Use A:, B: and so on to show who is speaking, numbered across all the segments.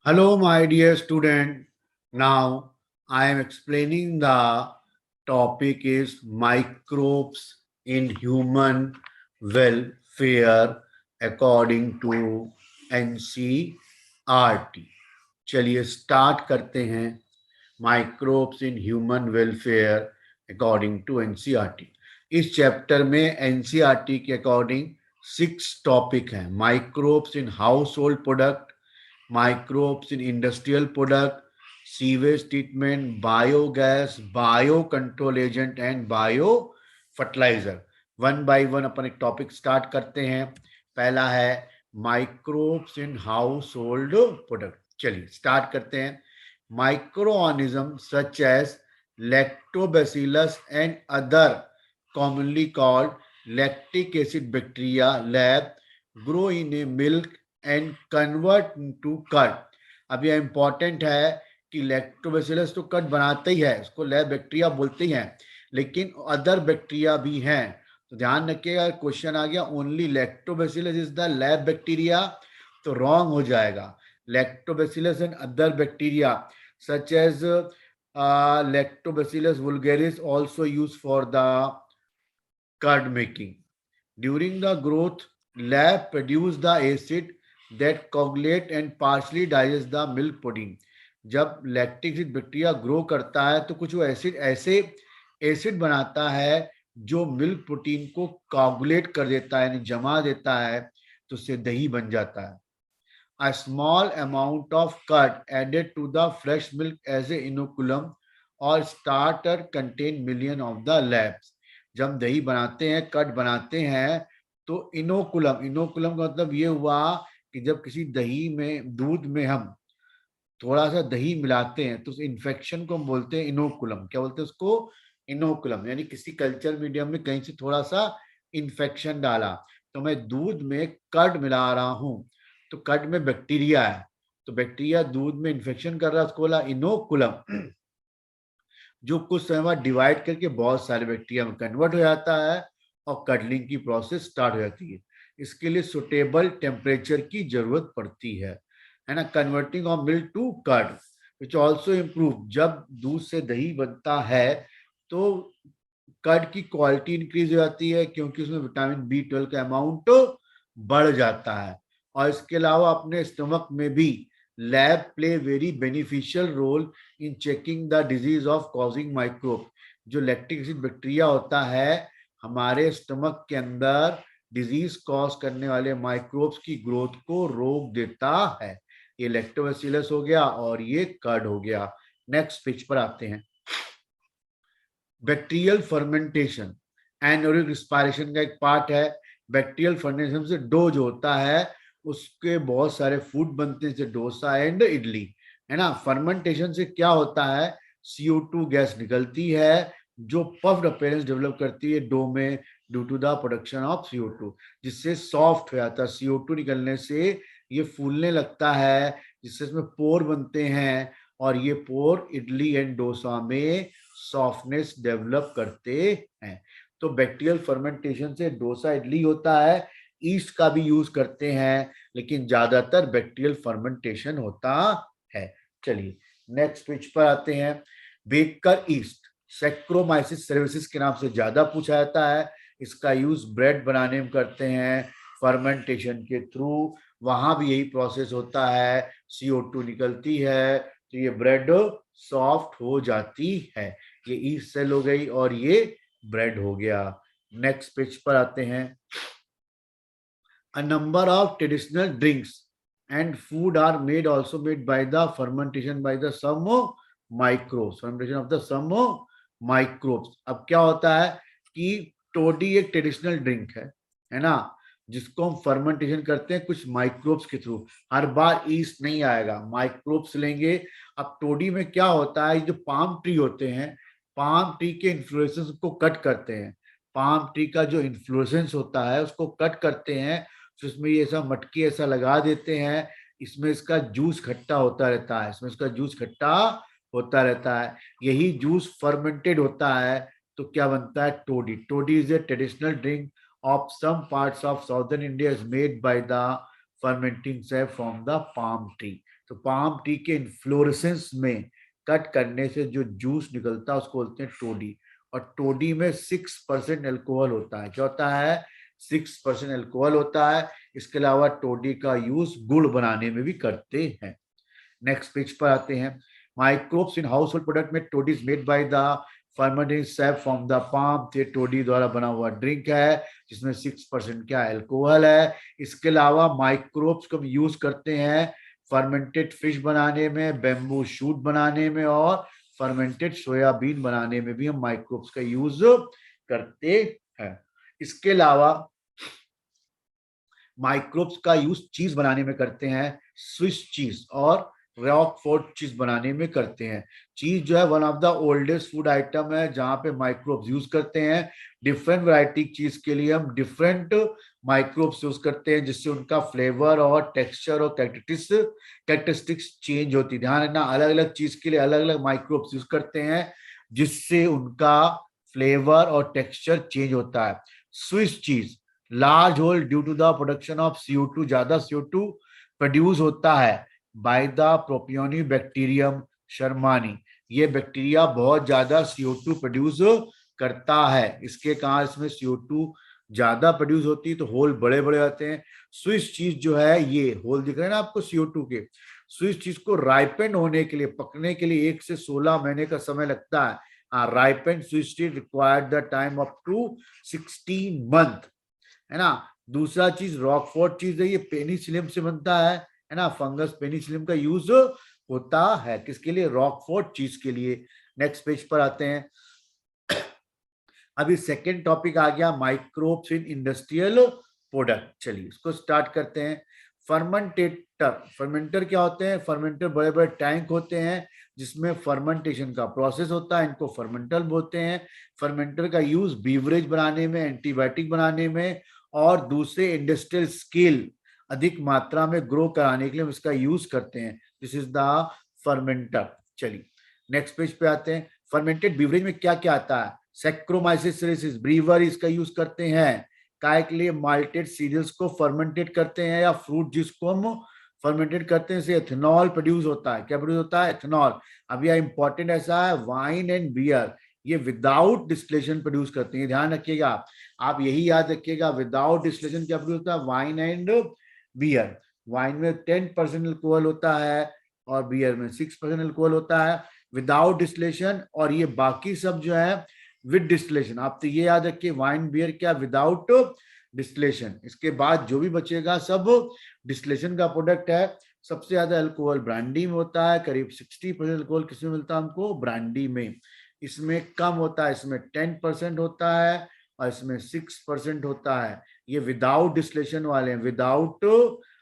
A: Hello, my dear student. Now I am explaining the topic is microbes in human welfare according to NCERT. चलिए start करते हैं microbes in human welfare according to NCERT. इस chapter में NCERT के according 6 topic हैं। Microbes in household product, microbes in industrial product, sewage treatment, biogas, biocontrol agent and bio fertilizer। One by one अपन एक topic start करते हैं। पहला है microbes in household product. चलिए स्टार्ट करते हैं। Microorganism such as lactobacillus and other commonly called lactic acid bacteria lab grow in a milk and convert to curd. अब यह इंपॉर्टेंट है कि लैक्टोबैसिलस तो कर्ड बनाते ही है, इसको लैब बैक्टीरिया बोलते ही हैं, लेकिन अदर बैक्टीरिया भी हैं। तो ध्यान रखिएगा, क्वेश्चन आ गया only lactobacillus is the lab bacteria तो रॉन्ग हो जाएगा। Lactobacillus and other bacteria such as lactobacillus vulgaris also use for the curd making. During the growth lab produce the acid that coagulate and partially digest the milk protein। जब lactic acid bacteria grow करता है तो कुछ वो acid ऐसे acid बनाता है जो मिल्क प्रोटीन को कोगुलेट कर देता है, यानी जमा देता है, तो उससे दही बन जाता है। A small amount of curd added to the fresh milk as a inoculum or starter contain million of the labs। जब दही बनाते हैं, कर्ड बनाते हैं, तो इनोकुलम, इनोकुलम का मतलब ये हुआ कि जब किसी दही में, दूध में हम थोड़ा सा दही मिलाते हैं तो उस इन्फेक्शन को हम बोलते हैं इनोकुलम। क्या बोलते हैं उसको? इनोकुलम। यानी किसी कल्चर मीडियम में कहीं से थोड़ा सा इन्फेक्शन डाला, तो मैं दूध में कर्ड मिला रहा हूं, तो कर्ड में बैक्टीरिया है, तो बैक्टीरिया दूध में इन्फेक्शन कर रहा है, उसको बोला इनोकुलम। जो कुछ समय बाद डिवाइड करके बहुत सारे बैक्टीरिया में कन्वर्ट हो जाता है और कडलिंग की प्रोसेस स्टार्ट हो जाती है। इसके लिए सुटेबल टेम्परेचर की जरूरत पड़ती है ना। Converting of milk to curd which also improve. जब दूध से दही बनता है तो कर्ड की क्वालिटी इंक्रीज हो जाती है, क्योंकि उसमें विटामिन B12 का अमाउंट बढ़ जाता है। और इसके अलावा अपने स्टमक में भी LAB play very beneficial role in checking the disease of causing microbe. जो लैक्टिक एसिड बैक्टीरिया होता है हमारे स्टमक के अंदर डिजीज कॉज करने वाले माइक्रोब्स की ग्रोथ को रोक देता है। ये लैक्टोबैसिलस हो गया और ये कर्ड हो गया। नेक्स्ट पेज पर आते हैं। बैक्टीरियल फर्मेंटेशन एनारोबिक रिस्पायरेशन का एक पार्ट है। बैक्टीरियल फर्मेंटेशन से डो जो होता है उसके बहुत सारे फूड बनते हैं, जैसे डोसा एंड इडली, है ना। फर्मेंटेशन से क्या होता है, CO2 गैस निकलती है जो पफ्ड अपीयरेंस डेवलप करती है डो में due to the production of CO2, जिससे सॉफ्ट हो जाता है। CO2 निकलने से ये फूलने लगता है, जिससे इसमें पोर बनते हैं और ये पोर इडली एंड डोसा में सॉफ्टनेस डेवलप करते हैं। तो बैक्टीरियल फर्मेंटेशन से डोसा इडली होता है। ईस्ट का भी यूज करते हैं, लेकिन ज्यादातर बैक्टीरियल फर्मेंटेशन होता है। चलिए नेक्स्ट पेज पर आते हैं। बेकर ईस्ट सैक्रोमाइसिस सर्विसेज के नाम से ज्यादा पूछा जाता है। इसका यूज ब्रेड बनाने में करते हैं फर्मेंटेशन के थ्रू। वहां भी यही प्रोसेस होता है, CO2 निकलती है तो ये ब्रेड सॉफ्ट हो जाती है। ये ईस्ट सेल हो गई और ये ब्रेड हो गया। नेक्स्ट पेज पर आते हैं। A number of traditional drinks and food are made also made by the fermentation by the some microbes, fermentation of the some microbes। अब क्या होता है कि टोडी एक ट्रेडिशनल ड्रिंक है ना, जिसको हम फर्मेंटेशन करते हैं कुछ माइक्रोब्स के थ्रू। हर बार ईस्ट नहीं आएगा, माइक्रोब्स लेंगे। अब टोडी में क्या होता है, जो पाम ट्री होते हैं, पाम ट्री के इन्फ्लोरेसेंस को कट करते हैं। पाम ट्री का जो इन्फ्लोरेसेंस होता है उसको कट करते हैं, तो इसमें ये ऐसा मटकी ऐसा लगा देते हैं, इसमें इसका जूस खट्टा होता रहता है, इसमें इसका जूस खट्टा होता रहता है। यही जूस फर्मेंटेड होता है तो क्या बनता है, toddy. Toddy is a traditional drink of some parts of southern India is made by the fermenting SAP from the palm tree. तो पाम ट्री के इन्फ्लोरेसेंस में कट करने से जो जूस निकलता है उसको बोलते हैं टोडी। और टोडी में 6% एल्कोहल होता है। क्या होता है? 6% एल्कोहल होता है। इसके अलावा टोडी का यूज गुड़ बनाने में भी करते हैं। नेक्स्ट पेज पर आते हैं। Microbes in household product में toddy is made by the fermented sap from the palm. ये टोडी द्वारा बना हुआ ड्रिंक है जिसमें 6% क्या एल्कोहल है। इसके अलावा माइक्रोब्स को हम यूज करते हैं फर्मेंटेड फिश बनाने में, बेम्बू शूट बनाने में और फर्मेंटेड सोयाबीन बनाने में भी हम माइक्रोब्स का यूज करते हैं। इसके अलावा माइक्रोब्स का यूज चीज बनाने में करते हैं, स्विस चीज और रॉकफोर्ट चीज बनाने में करते हैं। चीज जो है one of the oldest food item है जहां पे माइक्रोब्स यूज करते हैं। डिफरेंट वैरायटी चीज के लिए हम डिफरेंट माइक्रोब्स यूज करते हैं जिससे उनका फ्लेवर और टेक्सचर और कैरेक्टरिस्टिक्स चेंज होती है। ध्यान रखना, अलग अलग चीज के लिए अलग अलग माइक्रोब्स यूज करते हैं जिससे उनका फ्लेवर और टेक्सचर चेंज होता है। Swiss cheese large hole due to the production of CO2, ज्यादा CO2 प्रोड्यूस होता है by the propionic bacterium shermanii. ये बैक्टीरिया बहुत ज्यादा CO2 प्रोड्यूस करता है। इसके कारण इसमें CO2 ज्यादा प्रोड्यूस होती है तो होल बड़े बड़े आते हैं। स्विस चीज जो है, ये होल दिख रहे हैं ना आपको CO2 के, स्विस चीज को राइपेंड होने के लिए, पकने के लिए 1 से 16 महीने का समय लगता है। Ripened Swiss cheese required the time up to 16 month, है ना। दूसरा चीज रॉकफोर्ट चीज है, ये पेनिसिलियम से बनता है ना। फंगस पेनिसिलियम का यूज होता है किसके लिए? रॉकफोर्ट चीज के लिए। नेक्स्ट पेज पर आते हैं। अभी सेकेंड टॉपिक आ गया माइक्रोब्स इन इंडस्ट्रियल प्रोडक्ट। चलिए इसको स्टार्ट करते हैं। फर्मेंटेटर, फर्मेंटर क्या होते हैं? फर्मेंटर बड़े बड़े टैंक होते हैं जिसमें फर्मेंटेशन का प्रोसेस होता है, इनको फर्मेंटर बोलते हैं। फर्मेंटर का यूज बीवरेज बनाने में, एंटीबायोटिक बनाने में और दूसरे इंडस्ट्रियल स्केल अधिक मात्रा में ग्रो कराने के लिए हम इसका यूज करते हैं। This is the fermenter. चलिए नेक्स्ट पेज पे आते हैं। फर्मेंटेड बीवरेज में क्या क्या आता है? सैक्रोमाइसिस सेरेसिस, ब्रीवर इसका यूज करते हैं। काय के लिए? माल्टेड सीरियल्स को फर्मेंटेड करते हैं या फ्रूट जिसको हम फर्मेंटेड करते हैं से एथेनॉल प्रोड्यूस होता है। क्या प्रोड्यूस होता है? एथेनॉल। अब यह इंपॉर्टेंट ऐसा है, वाइन एंड बियर ये विदाउट डिस्टिलेशन प्रोड्यूस करते हैं। ध्यान रखिएगा, आप यही याद रखिएगा, विदाउट डिस्टिलेशन क्या प्रोड्यूस होता है? Wine and beer. वाइन में 10% अल्कोहल होता है और बियर में 6% अल्कोहल होता है विदाउट डिस्टिलेशन, और ये बाकी सब जो है विद डिस्टिलेशन। आप तो ये याद रखिए, वाइन बियर क्या? Without distillation. इसके बाद जो भी बचेगा सब डिस्टिलेशन का प्रोडक्ट है। सबसे ज्यादा अल्कोहल ब्रांडी में होता है, करीब 60% अल्कोहल किसमें मिलता है हमको? ब्रांडी में। इसमें कम होता है, इसमें 10% होता है और इसमें 6% होता है। ये विदाउट डिस्टिलेशन वाले हैं, विदाउट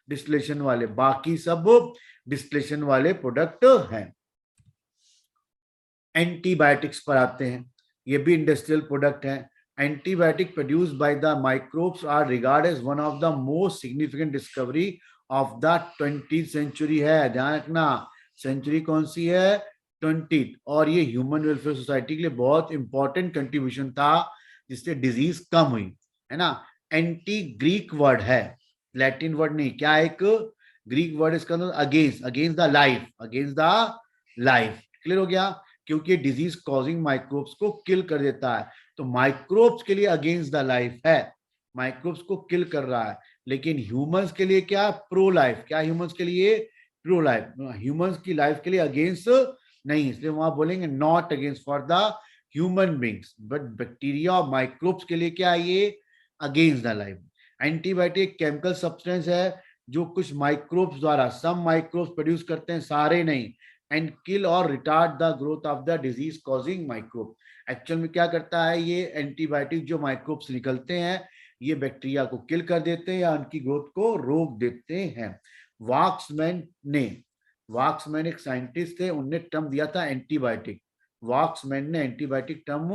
A: डिस्टिलेशन वाले, बाकी सब डिस्टिलेशन वाले प्रोडक्ट हैं। एंटीबायोटिक्स पर आते हैं, ये भी इंडस्ट्रियल प्रोडक्ट है। Antibiotic produced by the microbes are regard as one of the most significant discovery of the 20th century है। ध्यान रखना, सेंचुरी कौन सी है? 20th। और ये ह्यूमन वेलफेयर सोसाइटी के लिए बहुत इंपॉर्टेंट कंट्रीब्यूशन था जिससे डिजीज कम हुई, है ना। एंटी ग्रीक वर्ड है, लैटिन वर्ड नहीं। क्या एक ग्रीक वर्ड इसका against, against the life, against the life. Clear हो गया? क्योंकि डिजीज कॉजिंग माइक्रोब्स को किल कर देता है। तो माइक्रोब्स के लिए अगेंस्ट द लाइफ है, माइक्रोब्स को किल कर रहा है। लेकिन ह्यूमंस के लिए क्या? Pro life. क्या ह्यूमंस के लिए? Pro life. ह्यूमंस की लाइफ के लिए अगेंस्ट नहीं, इसलिए वहां बोलेंगे not against for the human beings, but bacteria और माइक्रोब्स के लिए क्या है? ये against the life. Antibiotic chemical substance है जो कुछ माइक्रोब्स द्वारा, सम माइक्रोब्स प्रोड्यूस करते हैं, सारे नहीं, एंड किल और retard the growth of the disease causing microbe. Actual में क्या करता है ये एंटीबायोटिक? जो माइक्रोब्स निकलते हैं ये बैक्टीरिया को किल कर देते हैं या उनकी ग्रोथ को रोक देते हैं। वाक्समैन एक साइंटिस्ट थे, उनने टर्म दिया था एंटीबायोटिक। वाक्समैन ने एंटीबायोटिक टर्म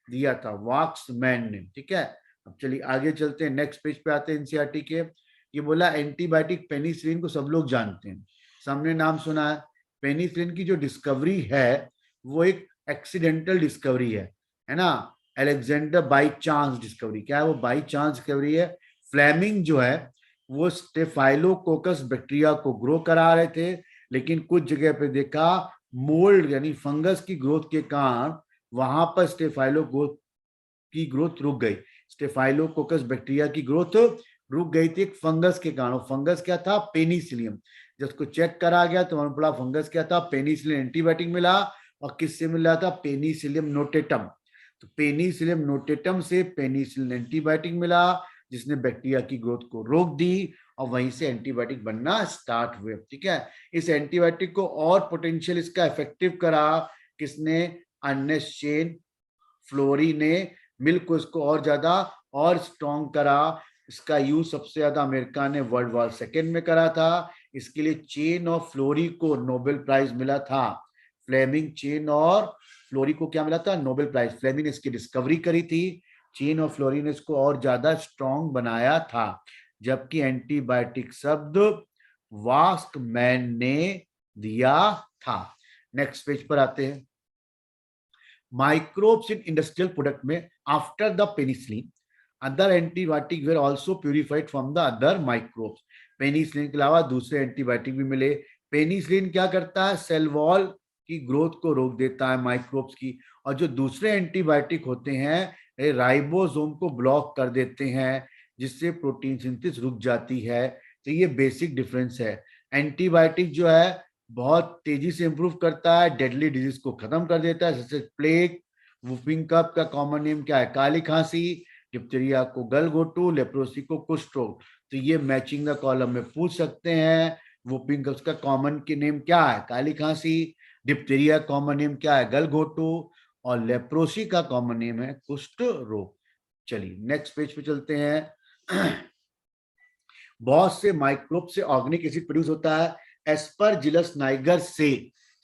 A: दिया था, वाक्समैन ने। ठीक है, अब चलिए आगे चलते हैं। नेक्स्ट पेज पे आते हैं एनसीईआरटी के। ये बोला एंटीबायोटिक पेनिसिलिन को सब लोग जानते हैं, सबने नाम सुना है। पेनिसिलिन की जो डिस्कवरी है वो एक एक्सीडेंटल डिस्कवरी है ना। Alexander by chance discovery. क्या है वो? बाई चांस डिस्कवरी है। फ्लेमिंग जो है, वो स्टेफाइलोकोकस बैक्टीरिया को ग्रो करा रहे थे, लेकिन कुछ जगह पे देखा मोल्ड यानी फंगस की ग्रोथ के कारण वहां पर स्टेफाइलोकोकस की ग्रोथ रुक गई। स्टेफाइलोकोकस बैक्टीरिया की ग्रोथ रुक गई थी एक फंगस के कारण। फंगस क्या था? पेनिसिलियम। जब उसको चेक करा गया तो मालूम पड़ा फंगस क्या था? पेनिसिलिन एंटीबायोटिक मिला। और किससे मिला था? Penicillium notatum. तो पेनिसिलियम नोटेटम से पेनिसिलिन एंटीबायोटिक मिला, जिसने बैक्टीरिया की ग्रोथ को रोक दी और वहीं से एंटीबायोटिक बनना स्टार्ट हुए। ठीक है, इस एंटीबायोटिक को और पोटेंशियल इसका इफेक्टिव करा किसने? अर्नेस्ट चेन फ्लोरी ने मिल्क को इसको और ज्यादा और स्ट्रॉन्ग करा। इसका यूज सबसे ज्यादा अमेरिका ने वर्ल्ड वॉर सेकेंड में करा था। इसके लिए चेन और फ्लोरी को नोबेल प्राइज मिला था। फ्लेमिंग, चेन और फ्लोरी को क्या मिला था? Nobel prize. फ्लेमिंग ने इसकी डिस्कवरी करी थी, चेन और फ्लोरी ने इसको और ज्यादा स्ट्रॉन्ग बनाया था। जबकि एंटीबायोटिक शब्द वास्क मैन ने दिया था। नेक्स्ट पेज पर आते हैं। माइक्रोब्स इन इंडस्ट्रियल प्रोडक्ट में after the penicillin other antibiotic where also purified from the other microbes. Penicillin के अलावा दूसरे एंटीबायोटिक भी मिले। पेनिसिलिन क्या करता है? सेल वॉल की ग्रोथ को रोक देता है माइक्रोब्स की। और जो दूसरे एंटीबायोटिक होते हैं राइबोसोम को ब्लॉक कर देते हैं, जिससे प्रोटीन सिंथेसिस रुक जाती है। तो ये बेसिक डिफरेंस है। एंटीबायोटिक जो है बहुत तेजी से इंप्रूव करता है, डेडली डिजीज को खत्म कर देता है, जैसे प्लेग। वुफिंग कफ का कॉमन नेम क्या है? काली खांसी। डिप्थीरिया को गलघोटू, लेप्रोसी को कुष्ठ रोग। तो ये मैचिंग द कॉलम में पूछ सकते हैं। वुफिंग कफ का कॉमन की नेम क्या है? काली खांसी। डिप्थीरिया कॉमन नेम क्या है? गलघोटू। और लेप्रोसी का कॉमन नेम है कुष्ठ रोग। चलिए नेक्स्ट पेज पे चलते हैं। बहुत से माइक्रोब से ऑर्गेनिक एसिड प्रोड्यूस होता है। एस्परजिलस नाइगर से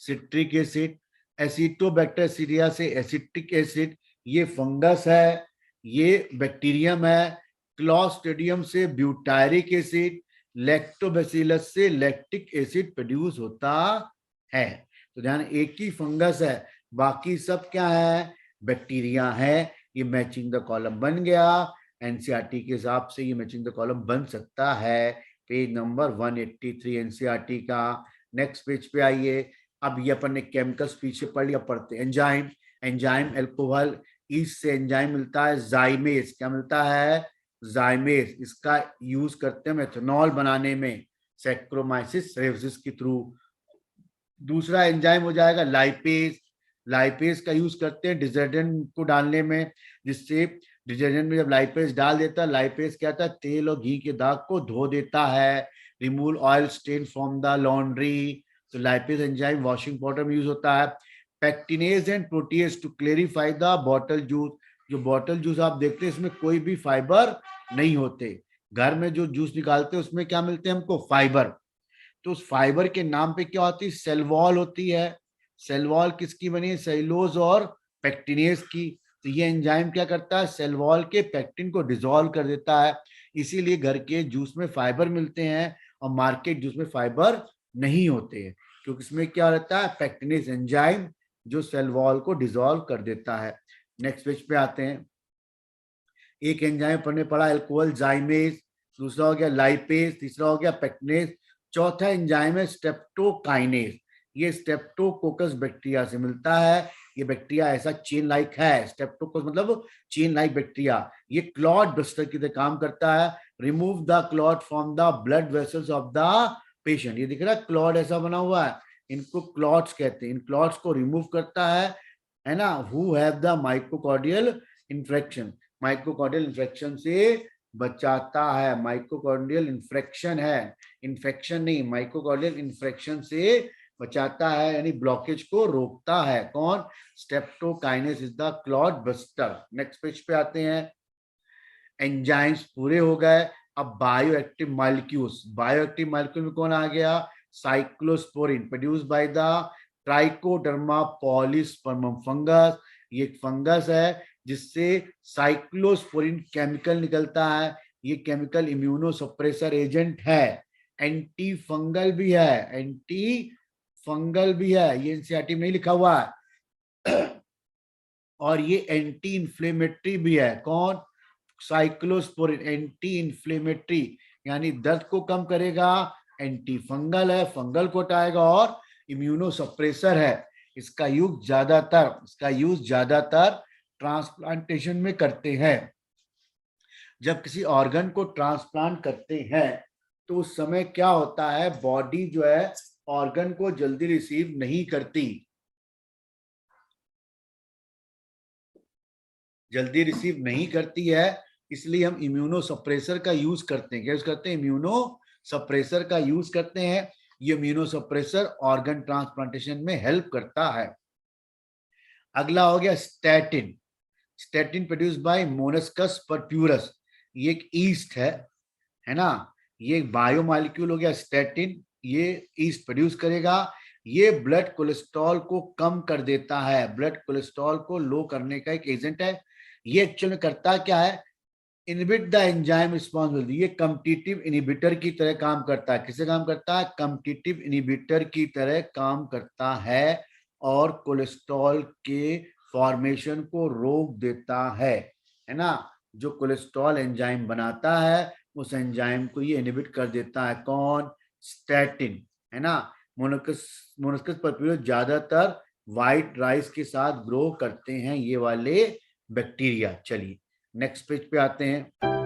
A: सिट्रिक एसिड, एसिटोबैक्टर सीरिया से एसिटिक एसिड, ये फंगस है, ये बैक्टीरियम है। क्लॉस्ट्रिडियम से ब्यूटायरिक एसिड, लैक्टोबैसिलस से लैक्टिक एसिड प्रोड्यूस होता है। तो ध्यान, एक ही फंगस है, बाकी सब क्या है? बैक्टीरिया है। ये मैचिंग द कॉलम बन गया। एनसीईआरटी के हिसाब से ये मैचिंग द कॉलम बन सकता है। पेज नंबर 183 एनसीईआरटी का। नेक्स्ट पेज पे आइए। अब ये अपन ने केमिकल्स पीछे पढ़ लिया, पढ़ते एंजाइम। एंजाइम अल्कोहल, ईस्ट से एंजाइम मिलता है जाइमेज। क्या मिलता है? जाइमेज। इसका यूज करते हैं मेथनॉल बनाने में, सैक्रोमाइसिस रेवसिस के थ्रू। दूसरा एंजाइम हो जाएगा लाइपेज। लाइपेज का यूज करते हैं डिटर्जेंट को डालने में, जिससे डिटर्जेंट में जब लाइपेज डाल देता है, लाइपेज क्या था? तेल और घी के दाग को धो देता है, remove oil stain from the laundry. तो लाइपेज एंजाइम वॉशिंग पाउडर में यूज होता है। Pectinase and protease to clarify the bottle juice. जो बॉटल जूस आप देखते हैं इसमें कोई भी फाइबर नहीं होते। घर में जो जूस निकालते हैं उसमें क्या मिलते हैं हमको? फाइबर। तो उस फाइबर के नाम पे क्या होती है? सेल वॉल होती है। सेल वॉल किसकी बनी है? सेलुलोज और पेक्टिनेज की। तो ये एंजाइम क्या करता है? सेल वॉल के पेक्टिन को डिसॉल्व कर देता है। इसीलिए घर के जूस में फाइबर मिलते हैं और मार्केट जूस में फाइबर नहीं होते हैं, क्योंकि इसमें क्या रहता है? पेक्टिनेज एंजाइम जो सेल वॉल को डिसॉल्व कर देता है। नेक्स्ट पेज पे आते हैं। एक एंजाइम पढ़ने पड़ा अल्कोहल जाइमेज, दूसरा हो गया लाइपेज, तीसरा हो गया पेक्टिनेज, चौथा एंजाइम है स्टेप्टोकाइनेज। ये स्टेप्टोकोकस बैक्टीरिया से मिलता है। ये बैक्टीरिया ऐसा चेन लाइक है, स्टेप्टोकोकस मतलब चेन लाइक बैक्टीरिया। ये क्लॉट बस्टर की तरह काम करता है। Remove the clot from the blood vessels of the patient. ये दिख रहा है क्लॉट ऐसा बना हुआ है, इनको क्लॉट्स कहते हैं। इन क्लॉट्स को रिमूव करता है ना। Who have the microcardial infection. Microcardial infection से बचाता है। माइक्रोकार्डियल इन्फेक्शन है, इन्फेक्शन नहीं, माइक्रोकार्डियल इन्फेक्शन से बचाता है, यानी ब्लॉकेज को रोकता है। कौन? Streptokinase is the clot buster. Next page पे आते हैं। एंजाइम्स पूरे हो गए। अब बायोएक्टिव मॉलिक्यूल्स। बायोएक्टिव मॉलिक्यूल में कौन आ गया? Cyclosporin, produce by the trichoderma polysporum fungus. ये एक फंगस है जिससे साइक्लोस्पोरिन केमिकल निकलता है। ये केमिकल इम्यूनो सप्रेसर एजेंट है, एंटी फंगल भी है, एंटी फंगल भी है। ये एनसीईआरटी में नहीं लिखा हुआ है। और ये एंटी इंफ्लेमेटरी भी है। कौन? Cyclosporin anti inflammatory. यानी दर्द को कम करेगा, एंटी फंगल है, फंगल को हटाएगा, और इम्यूनोसप्रेसर है। इसका यूज ज्यादातर ट्रांसप्लांटेशन में करते हैं। जब किसी ऑर्गन को ट्रांसप्लांट करते हैं तो उस समय क्या होता है, बॉडी जो है ऑर्गन को जल्दी रिसीव नहीं करती, है, इसलिए हम इम्यूनो सप्रेसर का यूज करते हैं। क्या यूज करते हैं? इम्यूनो सप्रेसर का यूज करते हैं। ये इम्यूनो सप्रेसर ऑर्गन ट्रांसप्लांटेशन में हेल्प करता है। अगला हो गया statin. Statin produce by monascus purpureus. ये एक ईस्ट है ना, ये एक बायोमॉलिक्यूल हो गया स्टैटिन। ये ईस्ट प्रोड्यूस करेगा। ये ब्लड कोलेस्ट्रॉल को कम कर देता है, ब्लड कोलेस्ट्रॉल को लो करने का एक एजेंट है। ये एक्चुअल में करता क्या है? Inhibit the enzyme responsibility. ये कम्पिटिटिव इनहिबिटर की तरह काम करता है। किसे काम करता है? कम्पिटिटिव इनहिबिटर की तरह काम करता है, और कोलेस्ट्रॉल के फॉर्मेशन को रोक देता है ना। जो कोलेस्ट्रॉल एंजाइम बनाता है उस एंजाइम को ये इनहिबिट कर देता है। कौन? स्टैटिन, है ना। मोलस्कस परप्यूरस ज्यादातर व्हाइट राइस के साथ ग्रो करते हैं ये वाले बैक्टीरिया। चलिए नेक्स्ट पेज पे आते हैं।